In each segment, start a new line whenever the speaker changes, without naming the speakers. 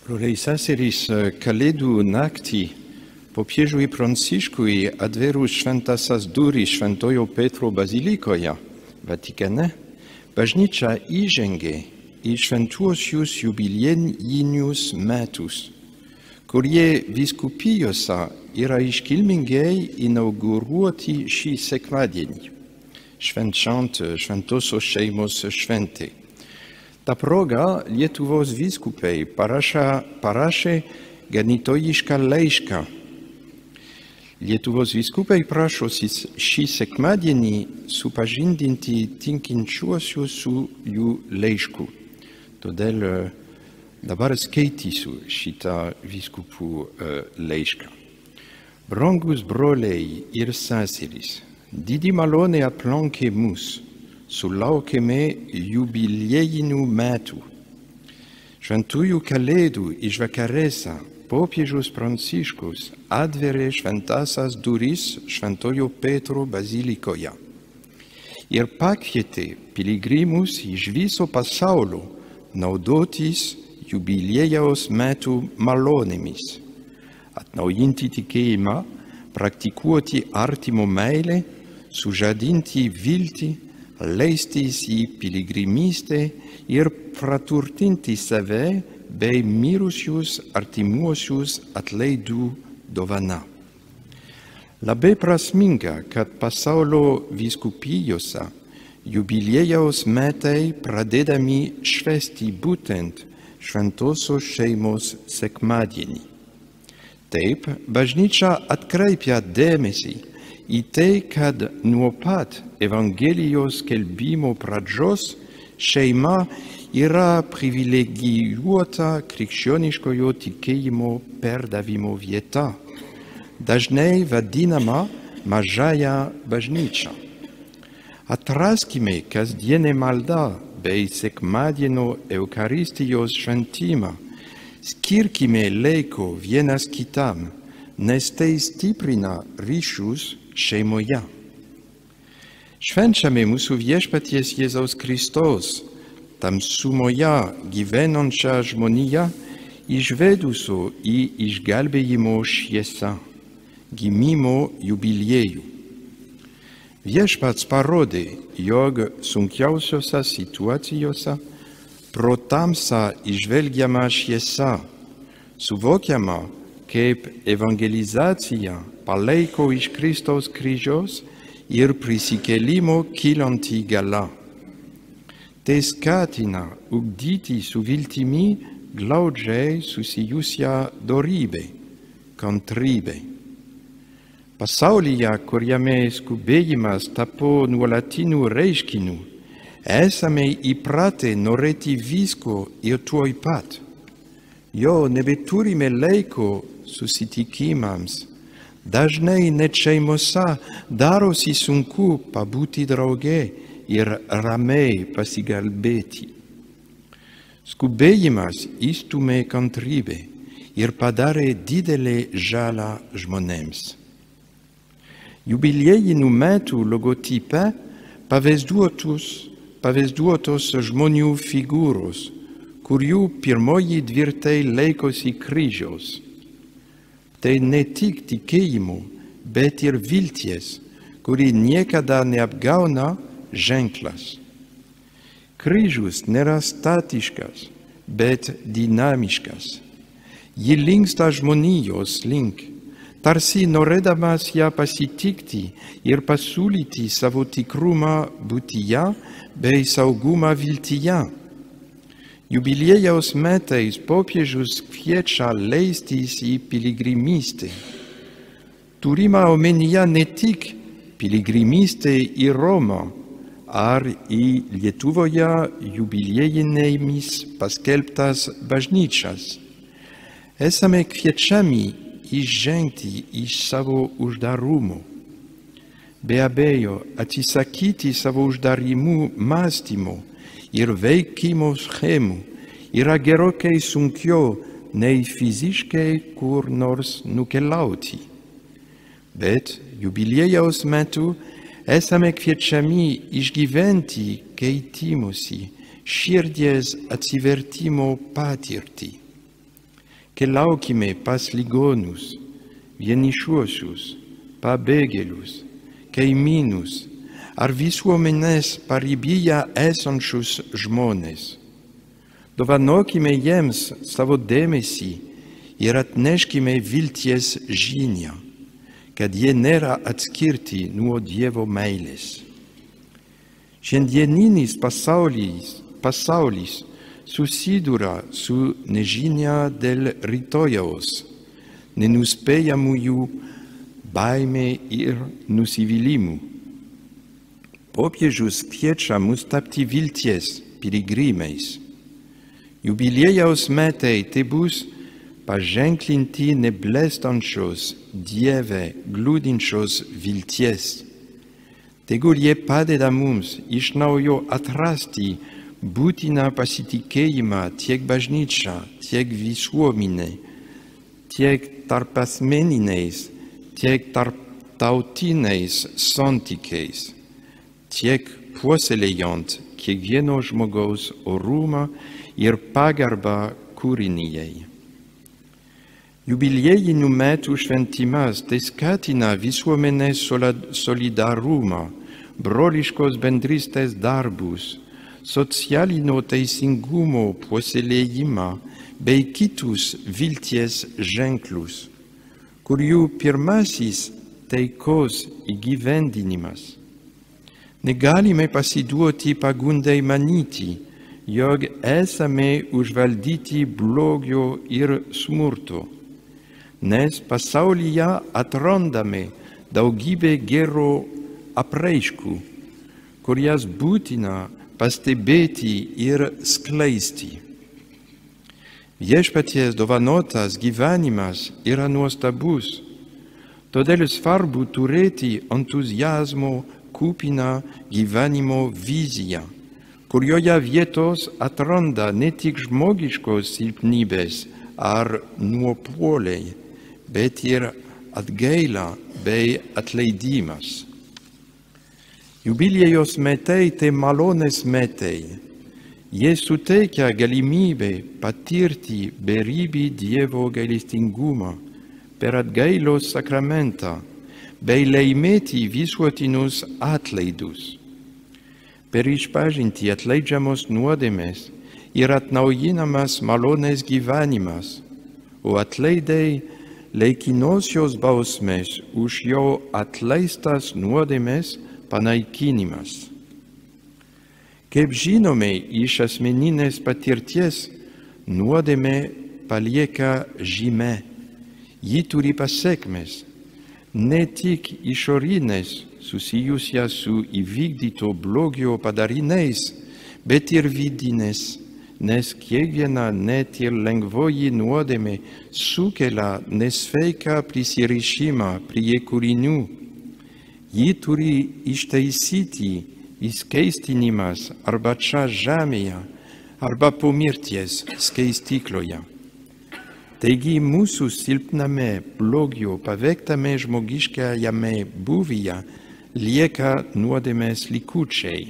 Broliai seserys, Kalėdų naktį popiežiui Pranciškui atvėrus šventąsias duris Šventojo Petro bazilikoje, Vatikane, bažnyčia įžengė į šventuosius jubiliejinius metus, kurie vyskupijose yra iškilmingai inauguruoti šį sekmadienį, švenčiant šventosios šeimos šventę. Ta proga Lietuvos vyskupai parašė ganytojišką laišką. Lietuvos vyskupai prašo šį sekmadienį supažindinti tikinčiuosius su jų laišku. Todėl dabar skaitysiu šitą vyskupų laišką. Brangus broliai ir seserys, didį malonę aplankė mus. Sulaukėme jubiliejinių metų. Šventųjų Kalėdų išvakarėse popiežius Pranciškus atvėrė šventąsias duris Šventojo Petro bazilikoje ir pakvietė piligrimus iš viso pasaulio naudotis jubiliejaus metų malonėmis, atnaujinti tikėjimą, praktikuoti artimo meilę, sužadinti viltį, leistis į piligrimystę ir praturtinti save bei mirusius artimuosius atlaidų dovana. Labai prasminga, kad pasaulio vyskupijose jubiliejaus metai pradedami švęsti būtent šventosios šeimos sekmadienį. Taip, bažnyčia atkreipia dėmesį į tai, kad nuo pat Evangelijos skelbimo pradžios šeima yra privilegijuota krikščioniškojo tikėjimo perdavimo vieta, dažnai vadinama mažąja bažnyčia. Atraskime kasdienę maldą bei sekmadienio Eucharistijos šventimą, skirkime laiko vienas kitam, nes tai stiprina ryšius šeimoje. Švenčiame mūsų viešpaties Jėzaus Kristaus, tamsumoje gyvenančią žmoniją, išvedusio į išgelbėjimo šviesą, gimimo jubiliejų. Viešpats parodė, jog sunkiausiose situacijose pro tamsą įžvelgiama šviesa, suvokiama kaip evangelizacija palaiko iš Kristaus kryžiaus ir prisikėlimo kylanti galia. Tai skatina ugdyti su viltimi glaudžiai susijusią dorybę, kantrybę. Pasaulyje, kuriame skubėjimas tapo nuolatiniu reiškiniu, esame įpratę norėti visko ir tuoj pat. Jo nebeturime laiko susitikimams. Dažnai net šeimose darosi sunku pabūti drauge ir ramiai pasikalbėti. Skubėjimas įstumė kantrybę ir padarė didelę žalą žmonėms. Jubiliejinių metų logotipe pavaizduotos žmonių figūros, kurių pirmoji tvirtai laikosi kryžiaus. Tai ne tik tikėjimo, bet ir vilties, kuri niekada neapgauna, ženklas. Kryžius nėra statiškas, bet dinamiškas. Ji linksta žmonijos link, tarsi norėdamas ją pasitikti ir pasiūlyti savo tikrumą būtyje bei saugumą viltyje. Jubiliejaus metais popiežius kviečia leistis į piligrimystę. Turima omenyje ne tik piligrimystę į Romą ar į Lietuvoje jubiliejinėmis paskelbtas bažnyčias. Esame kviečiami įžengti iš savo uždarumo. Be abejo, atsisakyti savo uždarimų mąstymo ir veikimo schemų yra gerokai sunkiau nei fiziškai kur nors nukeliauti. Bet jubiliejaus metu esame kviečiami išgyventi keitimosi, širdies atsivertimo patirtį. Kelaukime pas ligonus, vienišuosius, pabėgėlius, kaimynus, ar visuomenės paribyje esančius žmonės. Dovanokime jiems savo dėmesį ir atneškime vilties žinią, kad jie nėra atskirti nuo Dievo meilės. Šiandieninis pasaulis susiduria su nežinia dėl rytojaus, nenuspėjamųjų baimė ir nusivylimų. Popiežius kviečia mus tapti vilties piligrimais. Jubiliejaus metai tai bus paženklinti neblėstančios Dieve glūdinčios vilties. Tegul jie padeda mums iš naujo atrasti būtiną pasitikėjimą tiek bažnyčia, tiek visuomenė, tiek tarpasmeniniais, tiek tarptautiniais santykiais, tiek puoselėjant kiekvieno žmogaus orumą ir pagarbą kūrinijai. Jubiliejinių metų šventimas tai skatina visuomenės solidarumą, broliškos bendrystės darbus, socialinio teisingumo puoselėjimą bei kitus vilties ženklus, kurių pirmasis taikos įgyvendinimas. Negalime pasiduoti pagundai manyti, jog esame užvaldyti blogio ir smurto, nes pasaulyje atrandame daugybę gero apraiškų, kurias būtina pastebėti ir skleisti. Viešpaties dovanotas gyvenimas yra nuostabus, todėl svarbu turėti entuziazmo kupiną gyvenimo viziją, kurioje vietos atranda ne tik žmogiškos silpnybės ar nuopuoliai, bet ir atgaila bei atleidimas. Jubiliejos metai tai malonės metai. Jie suteikia galimybę patirti beribį Dievo gailestingumą per atgailos sakramentą bei laimėti visuotinius atlaidus. Per išpažintį atleidžiamos nuodėmės ir atnaujinamas malonės gyvenimas, o atleidai laikinosios bausmės už jo atleistas nuodėmės panaikinimas. Kaip žinome iš asmeninės patirties, nuodėmė palieka žymę. Ji turi pasekmes, ne tik išorinės susijusias su įvykdyto blogio padariniais, bet ir vidinės, nes kiekviena net ir lengvoji nuodėmė sukelia nesveiką prisirišimą prie kūrinių. Ji turi ištaisyti įskaistinimas arba čia žemėje, arba po mirties skaistykloje. Taigi mūsų silpname blogio paveiktame žmogiškajame būvyje lieka nuodėmės likučiai.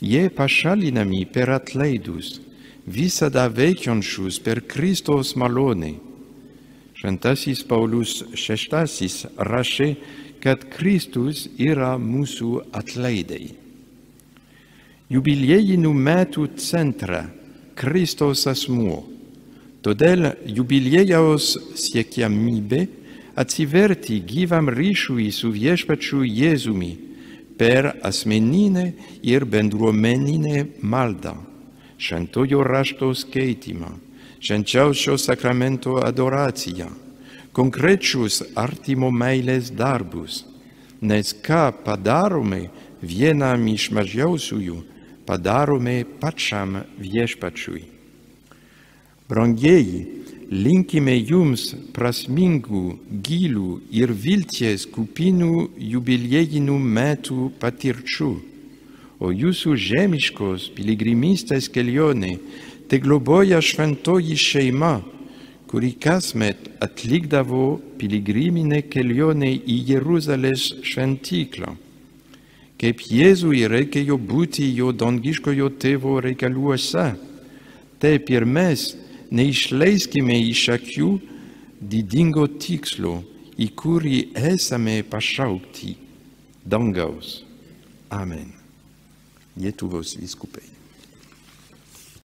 Jie pašalinami per atlaidus, visada veikiančius per Kristaus malonę. Šventasis Paulius VI rašė, kad Kristus yra mūsų atlaidai. Jubiliejinių metų centre Kristaus asmuo. Todėl jubiliejaus siekiamybė atsiverti gyvam ryšiui su viešpačiu Jėzumi per asmeninę ir bendruomeninę maldą, šventojo rašto skaitymą, švenčiausio sakramento adoraciją, konkrečius artimo meilės darbus, nes ką padarome vienam iš mažiausiųjų, padarome pačiam viešpačiui. Brangieji, linkime jums prasmingų, gilių ir vilties kupinų jubiliejinių metų patirčių, o jūsų žemiškos piligrimystės kelionė tegloboja šventoji šeima, kuri kasmet atlikdavo piligriminę kelionę į Jeruzalės šventyklą. Kaip Jėzui reikėjo būti jo dangiškojo tėvo reikaluose, taip ir mes neišleiskime iš akių didingo tikslo, į kurį esame pašaukti dangaus. Amen. Lietuvos vyskupai.